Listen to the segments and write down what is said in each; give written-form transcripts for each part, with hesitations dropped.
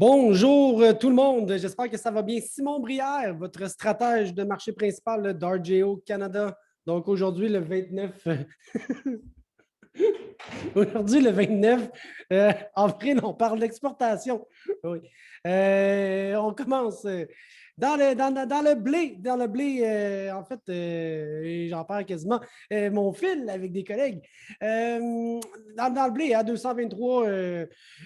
Bonjour tout le monde, j'espère que ça va bien. Simon Brière, votre stratège de marché principal d'RJO Canada. Donc aujourd'hui, le 29, aujourd'hui, le 29 avril, on parle d'exportation. Oui. On commence dans le blé en fait, j'en parle quasiment mon fil avec des collègues. Dans le blé, à 223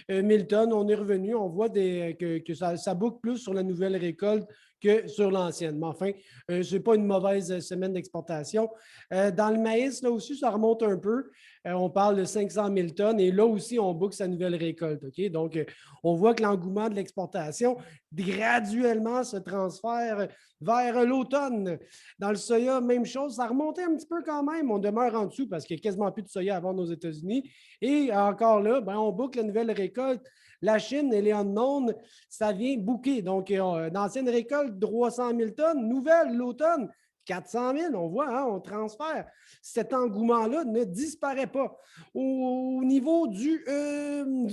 000 tonnes, on est revenu, on voit que ça boucle plus sur la nouvelle récolte que sur l'ancienne. Mais enfin, ce n'est pas une mauvaise semaine d'exportation. Dans le maïs, là aussi, ça remonte un peu. On parle de 500 000 tonnes et là aussi, on boucle sa nouvelle récolte. OK? Donc, on voit que l'engouement de l'exportation graduellement se transfère vers l'automne. Dans le soya, même chose, ça remontait un petit peu quand même. On demeure en dessous parce qu'il n'y a quasiment plus de soya à vendre aux États-Unis. Et encore là, ben, on boucle la nouvelle récolte. La Chine, elle est en non, ça vient bouquer. Donc, d'ancienne récolte, 300 000 tonnes, nouvelle l'automne, 400 000, on voit, hein, on transfère. Cet engouement-là ne disparaît pas. Au niveau du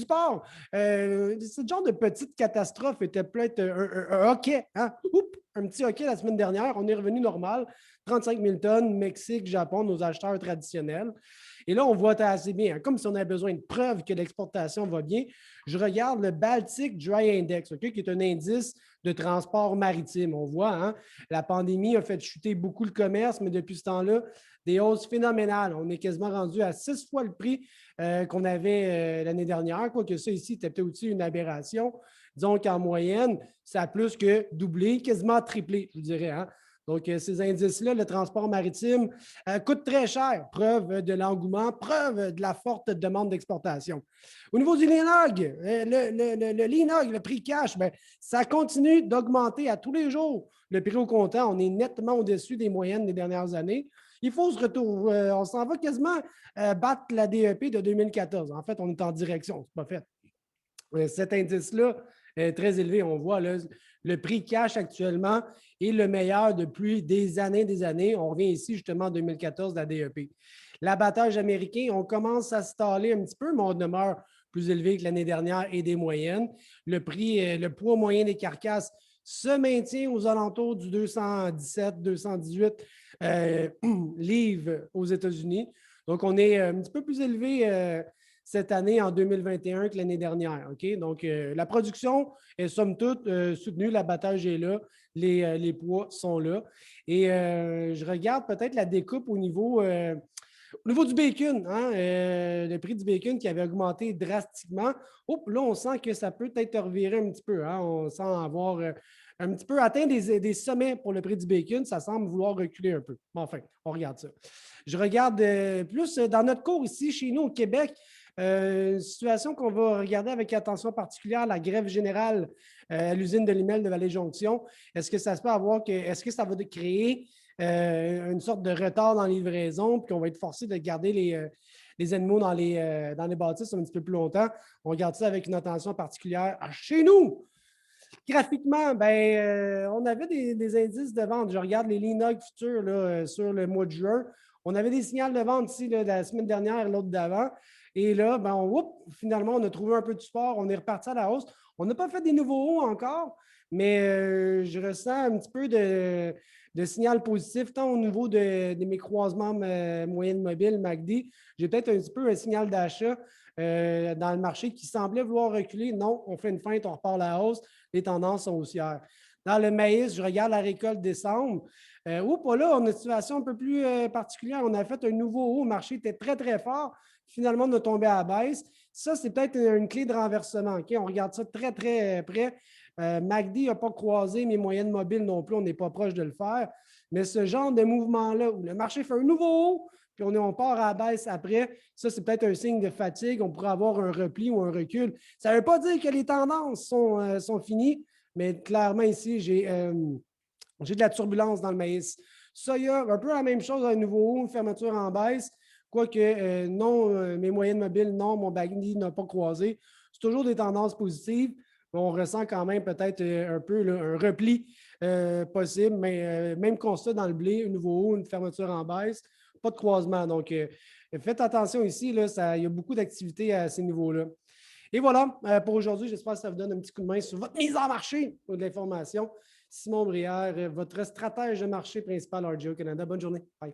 port, ce genre de petite catastrophe était peut-être un hockey. Hein? Oups, un petit hockey la semaine dernière, on est revenu normal. 35 000 tonnes, Mexique, Japon, nos acheteurs traditionnels. Et là, on voit assez bien, hein, comme si on avait besoin de preuves que l'exportation va bien. Je regarde le Baltic Dry Index, okay, qui est un indice de transport maritime. On voit, hein, la pandémie a fait chuter beaucoup le commerce, mais depuis ce temps-là, des hausses phénoménales. On est quasiment rendu à 6 fois le prix qu'on avait l'année dernière, quoique ça ici, c'était peut-être aussi une aberration. Disons qu'en moyenne, ça a plus que doublé, quasiment triplé, je dirais. Hein. Donc, ces indices-là, le transport maritime coûte très cher. Preuve de l'engouement, preuve de la forte demande d'exportation. Au niveau du LINOG, le LINOG, le prix cash, bien, ça continue d'augmenter à tous les jours. Le prix au comptant, on est nettement au-dessus des moyennes des dernières années. Il faut se retrouver, on s'en va quasiment battre la DEP de 2014. En fait, on est en direction, c'est pas fait. Cet indice-là est très élevé. On voit là, le prix cash actuellement est le meilleur depuis des années. On revient ici justement en 2014 de la DEP. L'abattage américain, on commence à se taler un petit peu, mais on demeure plus élevé que l'année dernière et des moyennes. Le prix, le poids moyen des carcasses se maintient aux alentours du 217, 218 livres aux États-Unis. Donc, on est un petit peu plus élevé cette année en 2021 que l'année dernière. OK? Donc, la production est somme toute soutenue, l'abattage est là, les poids sont là. Et je regarde peut-être la découpe au niveau du bacon, hein, le prix du bacon qui avait augmenté drastiquement. Oh, là, on sent que ça peut être reviré un petit peu. Hein, on sent avoir un petit peu atteint des sommets pour le prix du bacon. Ça semble vouloir reculer un peu. Bon, enfin, on regarde ça. Je regarde plus dans notre cours ici, chez nous au Québec, une situation qu'on va regarder avec attention particulière, la grève générale à l'usine de Limel de Vallée-Jonction. Est-ce que ça se peut avoir est-ce que ça va créer une sorte de retard dans les livraisons, puis qu'on va être forcé de garder les animaux dans les bâtisses un petit peu plus longtemps? On regarde ça avec une attention particulière. Chez nous, graphiquement, on avait des indices de vente. Je regarde les Linog futurs là, sur le mois de juin. On avait des signaux de vente ici là, la semaine dernière et l'autre d'avant. Et là, finalement, on a trouvé un peu de support. On est reparti à la hausse. On n'a pas fait des nouveaux hauts encore, mais je ressens un petit peu de signal positif, tant au niveau de mes croisements moyennes mobiles, MACD. J'ai peut-être un petit peu un signal d'achat dans le marché qui semblait vouloir reculer. Non, on fait une feinte, on repart à la hausse. Les tendances sont haussières. Dans le maïs, je regarde la récolte décembre. Là, on a une situation un peu plus particulière. On a fait un nouveau haut. Le marché était très, très fort. Finalement, on a tombé à la baisse. Ça, c'est peut-être une clé de renversement. Okay? On regarde ça très, très près. MACD n'a pas croisé mes moyennes mobiles non plus. On n'est pas proche de le faire. Mais ce genre de mouvement-là, où le marché fait un nouveau haut, puis on part à la baisse après, ça, c'est peut-être un signe de fatigue. On pourrait avoir un repli ou un recul. Ça ne veut pas dire que les tendances sont finies, mais clairement, ici, j'ai de la turbulence dans le maïs. Soya, un peu la même chose, un nouveau haut, une fermeture en baisse. Quoique, non, mes moyennes mobiles, non, mon bagni n'a pas croisé. C'est toujours des tendances positives. On ressent quand même peut-être un peu là, un repli possible, mais même constat dans le blé, un nouveau haut, une fermeture en baisse, pas de croisement. Donc, faites attention ici, là, il y a beaucoup d'activités à ces niveaux-là. Et voilà, pour aujourd'hui, j'espère que ça vous donne un petit coup de main sur votre mise en marché ou de l'information. Simon Brière, votre stratège de marché principal RGO Canada. Bonne journée. Bye.